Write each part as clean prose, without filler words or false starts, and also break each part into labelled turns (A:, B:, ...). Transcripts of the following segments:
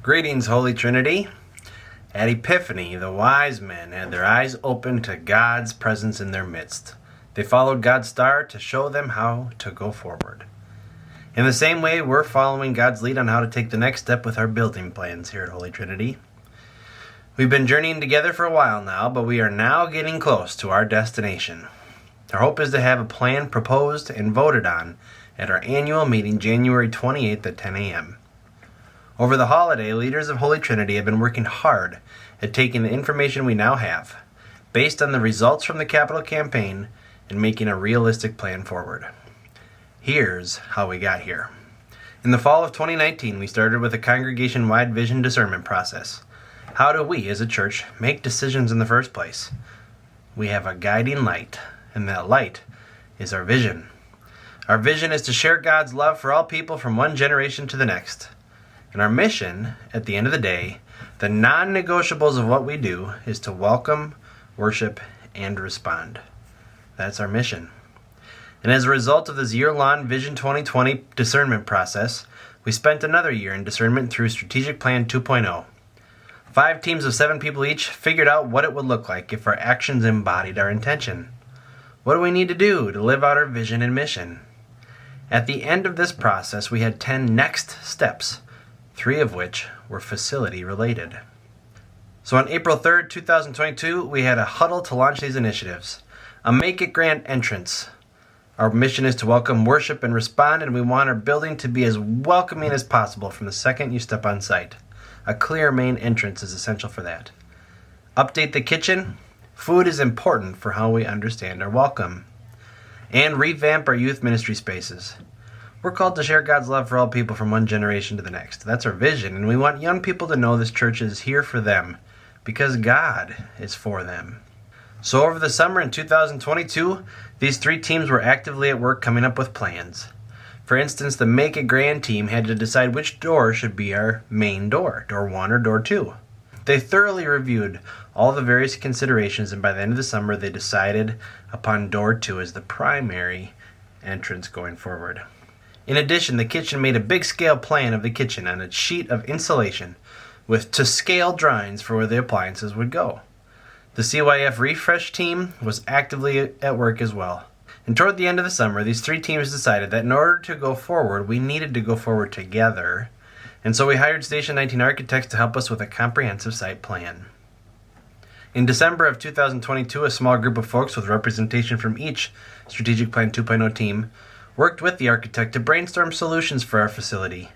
A: Greetings, Holy Trinity. At Epiphany, the wise men had their eyes open to God's presence in their midst. They followed God's star to show them how to go forward. In the same way, we're following God's lead on how to take the next step with our building plans here at Holy Trinity. We've been journeying together for a while now, but we are now getting close to our destination. Our hope is to have a plan proposed and voted on at our annual meeting January 28th at 10 a.m. Over the holiday, leaders of Holy Trinity have been working hard at taking the information we now have, based on the results from the capital campaign, and making a realistic plan forward. Here's how we got here. In the fall of 2019, we started with a congregation-wide vision discernment process. How do we, as a church, make decisions in the first place? We have a guiding light, and that light is our vision. Our vision is to share God's love for all people from one generation to the next. And our mission, at the end of the day, the non-negotiables of what we do, is to welcome, worship, and respond. That's our mission. And as a result of this year-long Vision 2020 discernment process, we spent another year in discernment through Strategic Plan 2.0. 5 teams of 7 people each figured out what it would look like if our actions embodied our intention. What do we need to do to live out our vision and mission? At the end of this process, we had 10 next steps, 3 of which were facility related. So on April 3rd, 2022, we had a huddle to launch these initiatives. A Make It Grand entrance. Our mission is to welcome, worship, and respond, and we want our building to be as welcoming as possible from the second you step on site. A clear main entrance is essential for that. Update the kitchen. Food is important for how we understand our welcome. And revamp our youth ministry spaces. We're called to share God's love for all people from one generation to the next. That's our vision, and we want young people to know this church is here for them because God is for them. So over the summer in 2022, these 3 teams were actively at work coming up with plans. For instance, the Make It Grand team had to decide which door should be our main door 1 or door 2. They thoroughly reviewed all the various considerations, and by the end of the summer, they decided upon door 2 as the primary entrance going forward. In addition, the kitchen made a big-scale plan of the kitchen on a sheet of insulation with to-scale drawings for where the appliances would go. The CYF Refresh team was actively at work as well. And toward the end of the summer, these 3 teams decided that in order to go forward, we needed to go forward together. And so we hired Station 19 architects to help us with a comprehensive site plan. In December of 2022, a small group of folks with representation from each Strategic Plan 2.0 team worked with the architect to brainstorm solutions for our facility,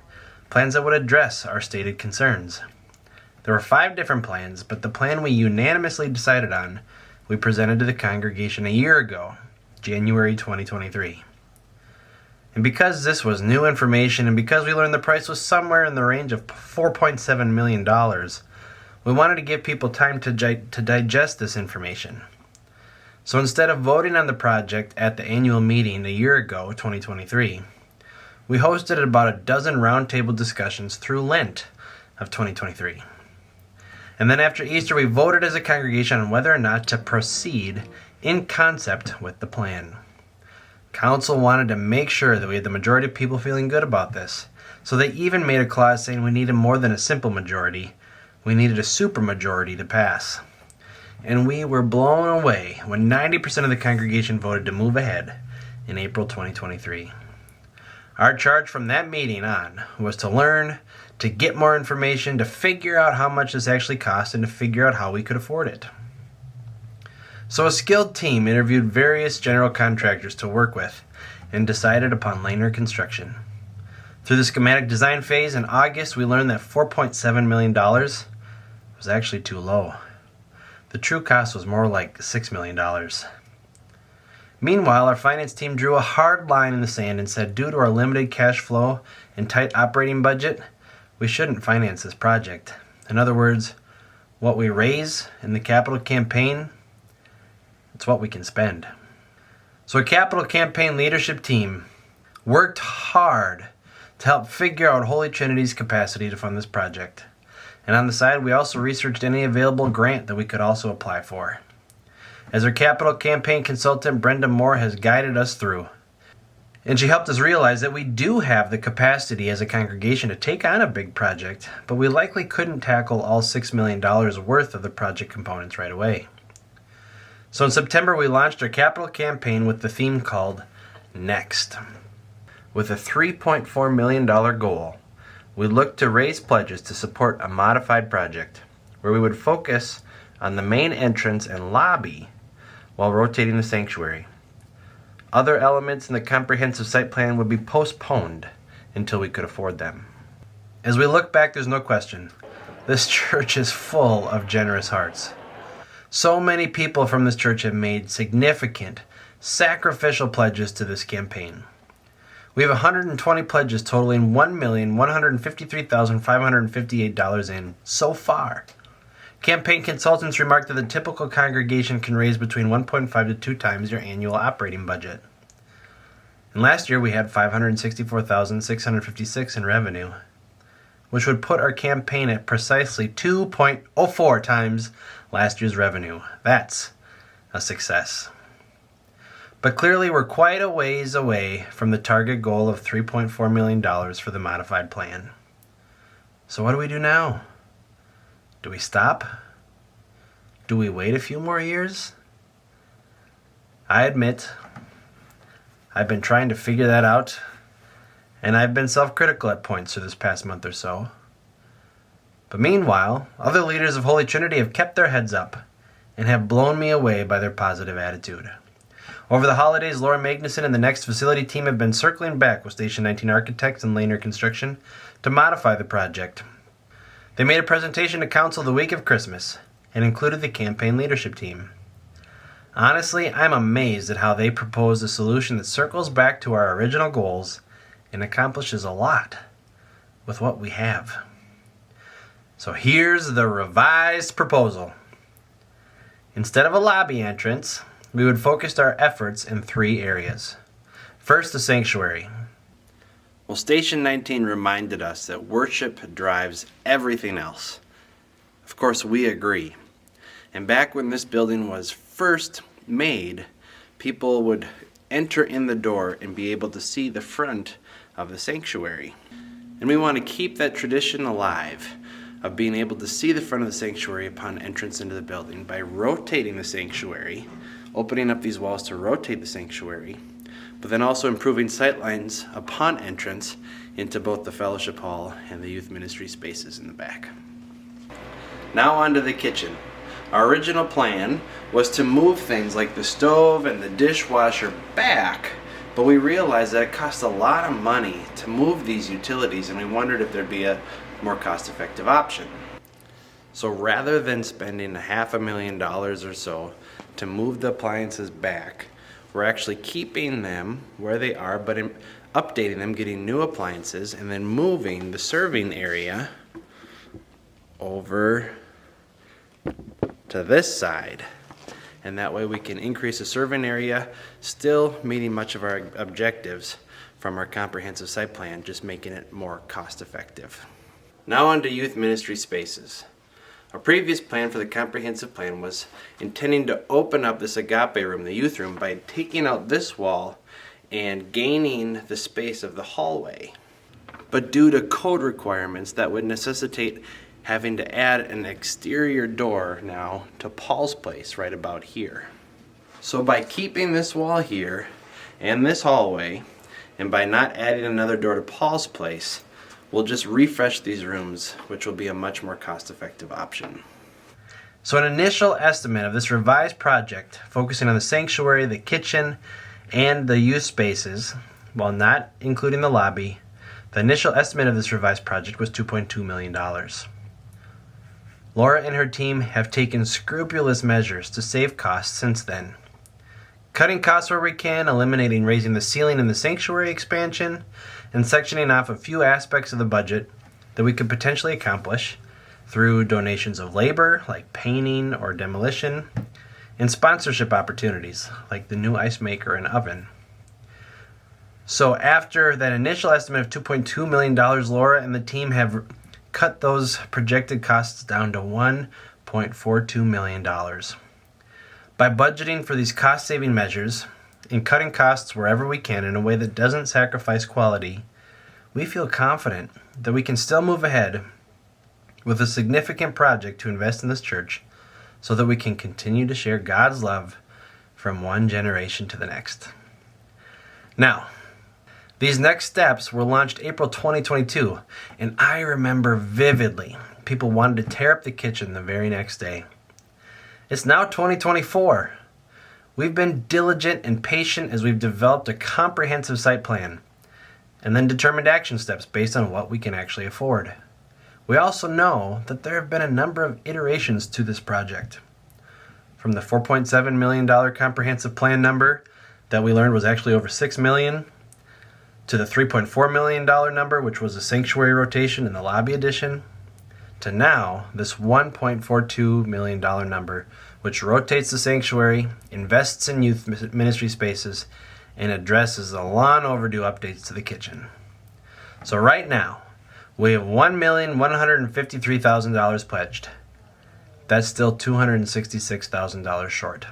A: plans that would address our stated concerns. There were 5 different plans, but the plan we unanimously decided on, we presented to the congregation a year ago, January 2023. And because this was new information, and because we learned the price was somewhere in the range of $4.7 million, we wanted to give people time to digest this information. So instead of voting on the project at the annual meeting a year ago, 2023, we hosted about a dozen roundtable discussions through Lent of 2023. And then after Easter, we voted as a congregation on whether or not to proceed in concept with the plan. Council wanted to make sure that we had the majority of people feeling good about this, so they even made a clause saying we needed more than a simple majority. We needed a supermajority to pass. And we were blown away when 90% of the congregation voted to move ahead in April 2023. Our charge from that meeting on was to learn, to get more information, to figure out how much this actually cost, and to figure out how we could afford it. So a skilled team interviewed various general contractors to work with and decided upon Lehner Construction. Through the schematic design phase in August, we learned that $4.7 million was actually too low. The true cost was more like $6 million. Meanwhile, our finance team drew a hard line in the sand and said due to our limited cash flow and tight operating budget, we shouldn't finance this project. In other words, what we raise in the capital campaign, it's what we can spend. So a capital campaign leadership team worked hard to help figure out Holy Trinity's capacity to fund this project. And on the side, we also researched any available grant that we could also apply for. As our capital campaign consultant, Brenda Moore has guided us through. And she helped us realize that we do have the capacity as a congregation to take on a big project, but we likely couldn't tackle all $6 million worth of the project components right away. So in September, we launched our capital campaign with the theme called Next. With a $3.4 million goal, we looked to raise pledges to support a modified project where we would focus on the main entrance and lobby while rotating the sanctuary. Other elements in the comprehensive site plan would be postponed until we could afford them. As we look back, there's no question, this church is full of generous hearts. So many people from this church have made significant, sacrificial pledges to this campaign. We have 120 pledges totaling $1,153,558 in so far. Campaign consultants remarked that the typical congregation can raise between 1.5 to 2 times your annual operating budget. And last year we had $564,656 in revenue, which would put our campaign at precisely 2.04 times last year's revenue. That's a success. But clearly we're quite a ways away from the target goal of $3.4 million for the modified plan. So what do we do now? Do we stop? Do we wait a few more years? I admit, I've been trying to figure that out, and I've been self-critical at points through this past month or so. But meanwhile, other leaders of Holy Trinity have kept their heads up and have blown me away by their positive attitude. Over the holidays, Laura Magnuson and the Next facility team have been circling back with Station 19 architects and Lanier Construction to modify the project. They made a presentation to council the week of Christmas and included the campaign leadership team. Honestly, I'm amazed at how they proposed a solution that circles back to our original goals and accomplishes a lot with what we have. So here's the revised proposal. Instead of a lobby entrance, we would focus our efforts in 3 areas. First, the sanctuary. Well, Station 19 reminded us that worship drives everything else. Of course, we agree. And back when this building was first made, people would enter in the door and be able to see the front of the sanctuary. And we want to keep that tradition alive of being able to see the front of the sanctuary upon entrance into the building by rotating the sanctuary, opening up these walls to rotate the sanctuary, but then also improving sightlines upon entrance into both the fellowship hall and the youth ministry spaces in the back. Now on to the kitchen. Our original plan was to move things like the stove and the dishwasher back, but we realized that it cost a lot of money to move these utilities, and we wondered if there'd be a more cost-effective option. So rather than spending $500,000 or so to move the appliances back, we're actually keeping them where they are, but updating them, getting new appliances, and then moving the serving area over to this side. And that way we can increase the serving area, still meeting much of our objectives from our comprehensive site plan, just making it more cost effective. Now on to youth ministry spaces. Our previous plan for the comprehensive plan was intending to open up this agape room, the youth room, by taking out this wall and gaining the space of the hallway. But due to code requirements, that would necessitate having to add an exterior door now to Paul's place right about here. So by keeping this wall here and this hallway, and by not adding another door to Paul's place, we'll just refresh these rooms, which will be a much more cost-effective option. So an initial estimate of this revised project, focusing on the sanctuary, the kitchen, and the youth spaces, while not including the lobby, the initial estimate of this revised project was $2.2 million. Laura and her team have taken scrupulous measures to save costs since then. Cutting costs where we can, eliminating raising the ceiling in the sanctuary expansion, and sectioning off a few aspects of the budget that we could potentially accomplish through donations of labor, like painting or demolition, and sponsorship opportunities, like the new ice maker and oven. So after that initial estimate of $2.2 million, Laura and the team have cut those projected costs down to $1.42 million. By budgeting for these cost-saving measures in cutting costs wherever we can in a way that doesn't sacrifice quality, we feel confident that we can still move ahead with a significant project to invest in this church so that we can continue to share God's love from one generation to the next. Now, these next steps were launched April 2022, and I remember vividly people wanted to tear up the kitchen the very next day. It's now 2024. We've been diligent and patient as we've developed a comprehensive site plan and then determined action steps based on what we can actually afford. We also know that there have been a number of iterations to this project. From the $4.7 million comprehensive plan number that we learned was actually over $6 million, to the $3.4 million number, which was a sanctuary rotation in the lobby addition, to now this $1.42 million number, which rotates the sanctuary, invests in youth ministry spaces, and addresses the long overdue updates to the kitchen. So right now, we have $1,153,000 pledged. That's still $266,000 short.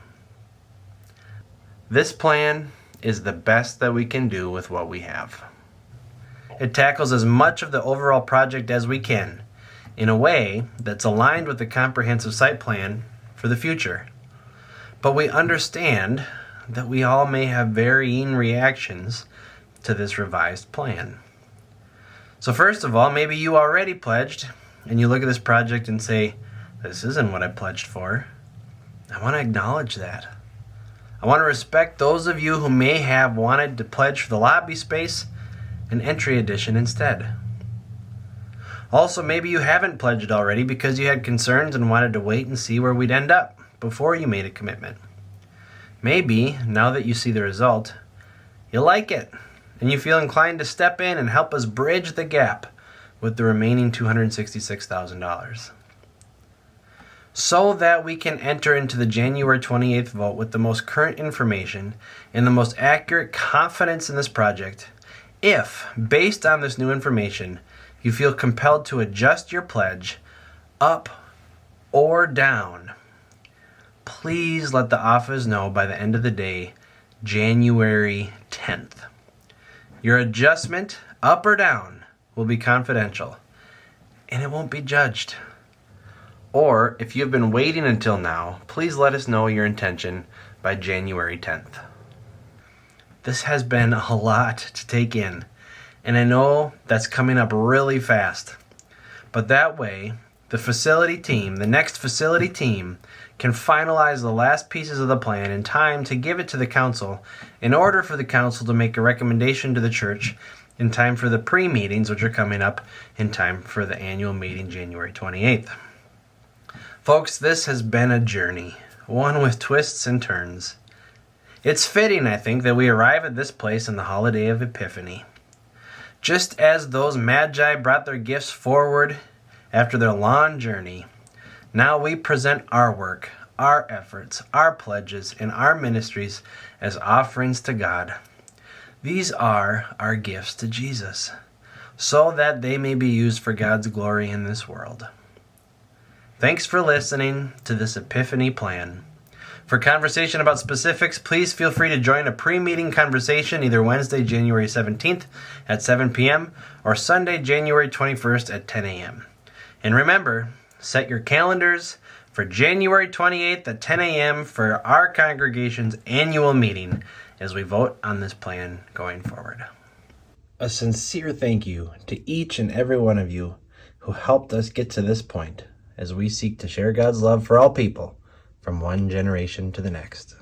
A: This plan is the best that we can do with what we have. It tackles as much of the overall project as we can in a way that's aligned with the comprehensive site plan for the future. But we understand that we all may have varying reactions to this revised plan. So first of all, maybe you already pledged and you look at this project and say, this isn't what I pledged for. I want to acknowledge that. I want to respect those of you who may have wanted to pledge for the lobby space and entry edition instead. Also, maybe you haven't pledged already because you had concerns and wanted to wait and see where we'd end up before you made a commitment. Maybe, now that you see the result, you like it and you feel inclined to step in and help us bridge the gap with the remaining $266,000. So that we can enter into the January 28th vote with the most current information and the most accurate confidence in this project, if, based on this new information, you feel compelled to adjust your pledge up or down, please let the office know by the end of the day, January 10th. Your adjustment, up or down, will be confidential, and it won't be judged. Or, if you've been waiting until now, please let us know your intention by January 10th. This has been a lot to take in, and I know that's coming up really fast. But that way, the next facility team, can finalize the last pieces of the plan in time to give it to the council in order for the council to make a recommendation to the church in time for the pre-meetings, which are coming up in time for the annual meeting January 28th. Folks, this has been a journey, one with twists and turns. It's fitting, I think, that we arrive at this place in the holiday of Epiphany. Just as those magi brought their gifts forward after their long journey, now we present our work, our efforts, our pledges, and our ministries as offerings to God. These are our gifts to Jesus, so that they may be used for God's glory in this world. Thanks for listening to this Epiphany Plan. For conversation about specifics, please feel free to join a pre-meeting conversation either Wednesday, January 17th at 7 p.m. or Sunday, January 21st at 10 a.m. And remember, set your calendars for January 28th at 10 a.m. for our congregation's annual meeting as we vote on this plan going forward. A sincere thank you to each and every one of you who helped us get to this point as we seek to share God's love for all people from one generation to the next.